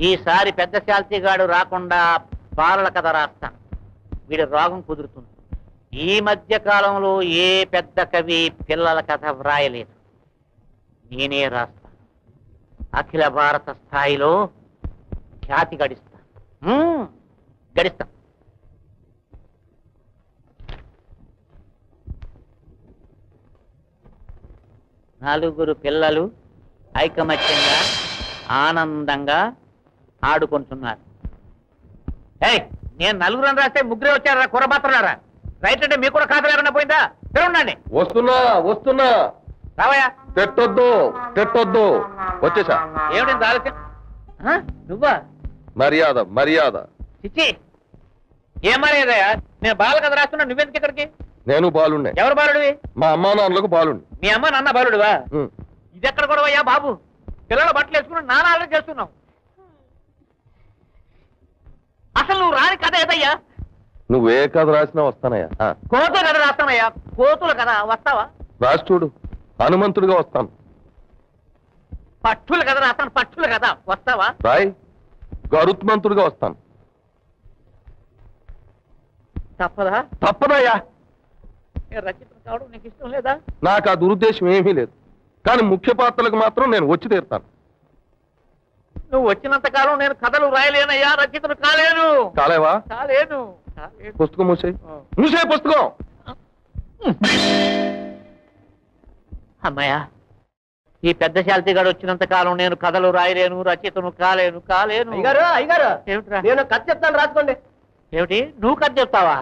ఈసారి పెద్ద శాల్తీగాడు రాకుండా బాలల కథ రాస్తాను. వీడి రోగం కుదురుతుంది. ఈ మధ్య కాలంలో ఏ పెద్ద కవి పిల్లల కథ వ్రాయలేదు. నేనే రాస్తా. అఖిల భారత స్థాయిలో ఖ్యాతి గడిస్తా. నలుగురు పిల్లలు ఐకమత్యంగా ఆనందంగా ఆడుకుంటున్నారు. నేను నలుగురు రాస్తే ముగ్గురే వచ్చారా? కుర్రబాత్రలారా? రైట్ అంటే మీకు కూడా ఖాతా లేకుండా పోయిందా? తిరుగుండండి. వస్తున్నా రావయ్యా. పెట్టొద్దు వచ్చేసా. ఏమిటి ఆలోచన? నువ్వా? మర్యాద చిచ్చి, ఏం మర్యాదయా? నేను బాల కథ రాస్తున్నా, నువ్వెందుకు ఇక్కడికి? నేను బాలుండే. ఎవరు బాలుడివి? మా అమ్మా నాన్నలకు బాలుండి. మీ అమ్మ నాన్న బాలుడివా? ఇది ఎక్కడ గొడవయ్యా బాబు? పిల్లలు బట్టలు వేసుకుని నాన్న ఆర్డర్ చేస్తున్నావు. అసలు నువ్వు రాని కథ ఏదయ్యా? నువ్వే కథ రాసినా వస్తానయ్యా. కోతుల కథ రాస్తానయ్యా. కోతుల కథ వస్తావా? రాసి చూడు. హనుమంతుడిగా వస్తాను. పట్టుల కథ రాస్తాను. పట్టుల కథ వస్తావా? రాయ్. గరుత్మంతుడిగా వస్తాను. తప్పదయ్యా. రచయిత కావడం నీకు ఇష్టం లేదా? నాకు ఆ దురుద్దేశం ఏమీ లేదు. కానీ ముఖ్య పాత్రలకు మాత్రం నేను వచ్చి తీరుతాను. నువ్వు వచ్చినంత కాలం నేను కథలు రాయలేనయ్యా, రచయితను కాలేను. కాలేవా? కాలేను. పుస్తకం మూసే పుస్తకం. అమ్మాయ్యా, ఈ పెద్ద శాల్తీగాడు వచ్చినంత కాలం నేను కథలు రాయలేను, రచయితను కాలేను. అయ్యగారు నేను కథ చెప్తాను, రాసుకోండి. ఏమిటి? నువ్వు కథ చెప్తావా?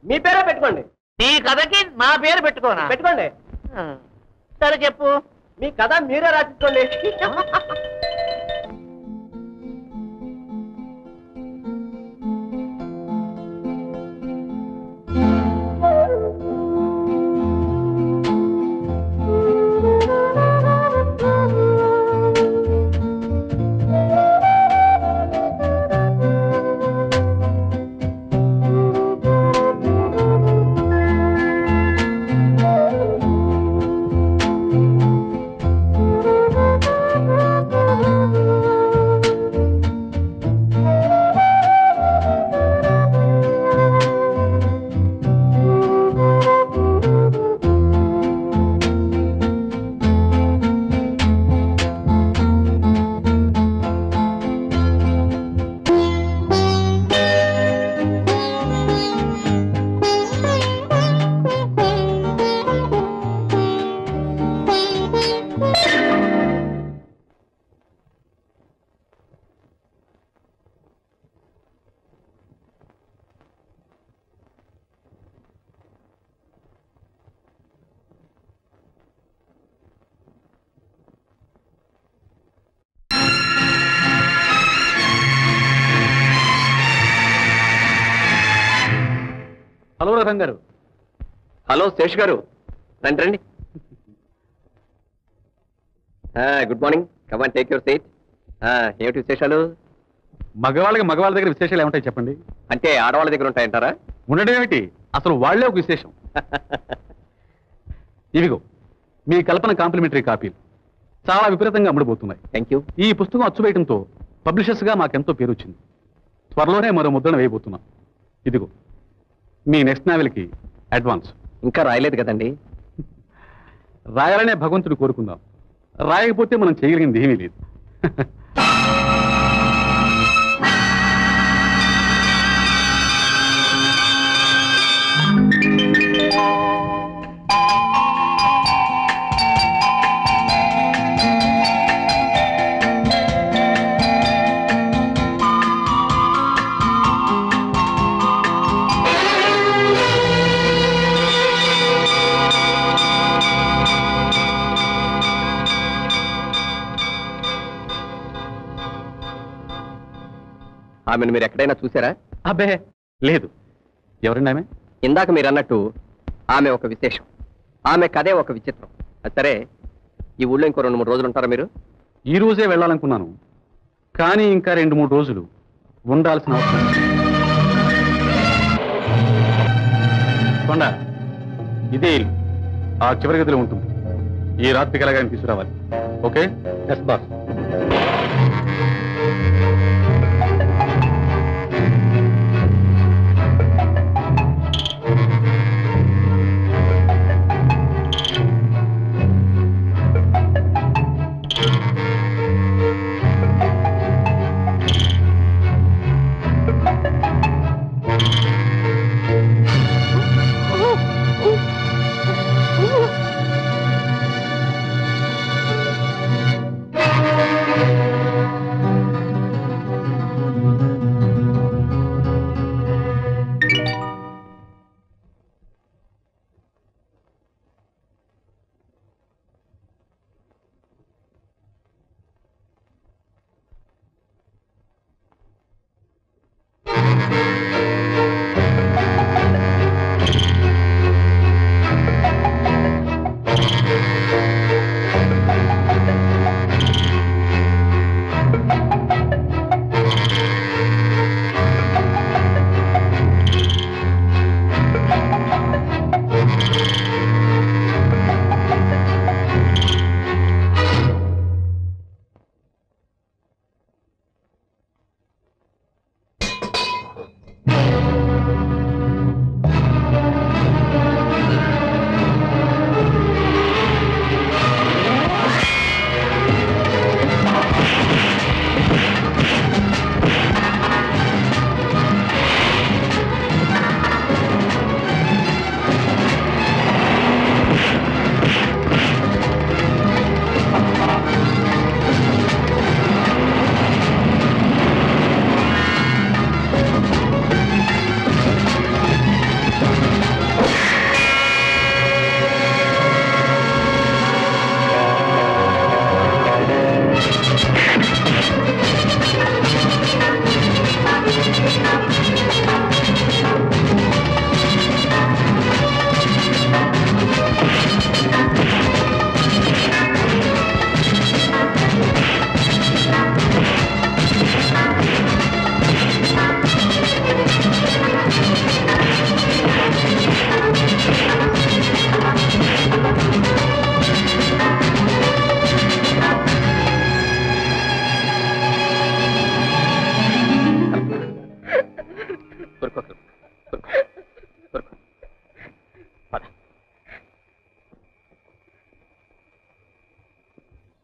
మీ పేరే పెట్టుకోండి. నీ కథకి నా పేరు పెట్టుకోనా? పెట్టుకోండి. సరే చెప్పు. మీ కథ మీరే రాసుకోండి. హలో రఘం గారు. హలో శేష్ గారు, రండి రండి. Good morning. Come on, take your seat. ఏమిటి విశేషాలు? మగవాళ్ళ దగ్గర విశేషాలు ఏముంటాయి చెప్పండి? అంటే ఆడవాళ్ళ దగ్గర ఉంటాయంటారా? ఉండడం ఏమిటి, అసలు వాళ్లే ఒక విశేషం. ఇవిగో మీ కల్పన కాంప్లిమెంటరీ కాపీలు చాలా విపరీతంగా అమ్ముడుపోతున్నాయి. Thank you. ఈ పుస్తకం అచ్చువేయడంతో పబ్లిషర్స్ గా మాకెంతో పేరు వచ్చింది. త్వరలోనే మరో ముద్రణ వేయబోతున్నాం. ఇదిగో మీ నెక్స్ట్ నావెల్కి అడ్వాన్స్. ఇంకా రాయలేదు కదండి. రాయాలనే భగవంతుడు కోరుకుందాం. రాయకపోతే మనం చేయగలిగింది ఏమీ లేదు. ఆమెను మీరు ఎక్కడైనా చూసారా? అబ్బే లేదు. ఎవరండి ఆమె? ఇందాక మీరు అన్నట్టు ఆమె ఒక విశేషం. ఆమె కథే ఒక విచిత్రం. సరే, ఈ ఊళ్ళో ఇంకో 2-3 రోజులు ఉంటారా మీరు? ఈ రోజే వెళ్ళాలనుకున్నాను, కానీ ఇంకా 2-3 రోజులు ఉండాల్సిన అవసరం. కొండ ఇదే ఇల్లు, ఆ చివరి గదిలో ఉంటుంది. ఈ రాత్రికి ఎలాగైనా తీసుకురావాలి. ఓకే? Yes boss.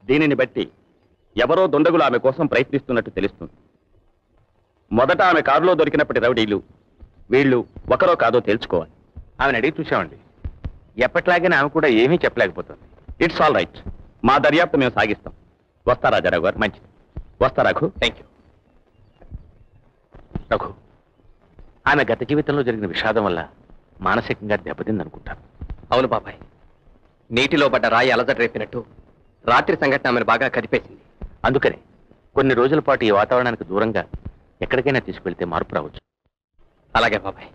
దీనిని బట్టి ఎవరో దుండగులు ఆమె కోసం ప్రయత్నిస్తున్నట్టు తెలుస్తుంది. మొదట ఆమె కారులో దొరికినప్పటి రౌడీలు వీళ్ళు ఒకరో కాదో తేల్చుకోవాలి. ఆమెను అడిగి చూసామండి. ఎప్పట్లాగే ఆమె కూడా ఏమీ చెప్పలేకపోతుంది. It's all right. మా దర్యాప్తు మేము సాగిస్తాం. వస్తా రాజారావు గారు. మంచిది. వస్తా రఘు. Thank you. రఘు, ఆమె గత జీవితంలో జరిగిన విషాదం వల్ల మానసికంగా దెబ్బతిందనుకుంటాను. అవును బాబాయ్, నీటిలో పడ్డ రాయి అలజట రేపినట్టు రాత్రి సంఘటన ఆమెను బాగా కదిపేసింది. అందుకనే కొన్ని రోజుల పాటు ఈ వాతావరణానికి దూరంగా ఎక్కడికైనా తీసుకెళ్తే మార్పు రావచ్చు. అలాగే బాబాయ్.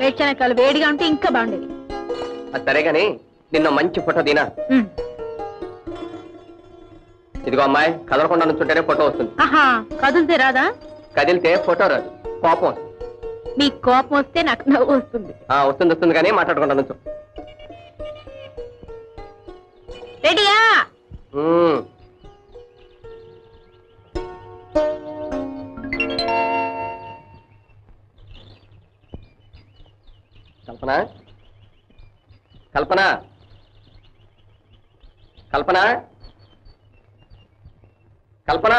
వేడిచెనక్కాయలు వేడిగా ఉంటే ఇంకా బాగుండేది. అది సరే గాని నిన్న మంచి ఫోటో దీనా. ఇదిగో అమ్మాయి, కదలకుండా నుంచుంటేనే ఫోటో వస్తుంది. ఆహా, కదిలితే రాదా? కదిలితే ఫోటో రాదు, కోపం వస్తుంది. మీకు కోపం వస్తే నాకు నవ్వు వస్తుంది. వస్తుంది వస్తుంది కానీ మాట్లాడకుండా నుంచు. రెడీయా? కల్పన, కల్పన, కల్పన, కల్పన.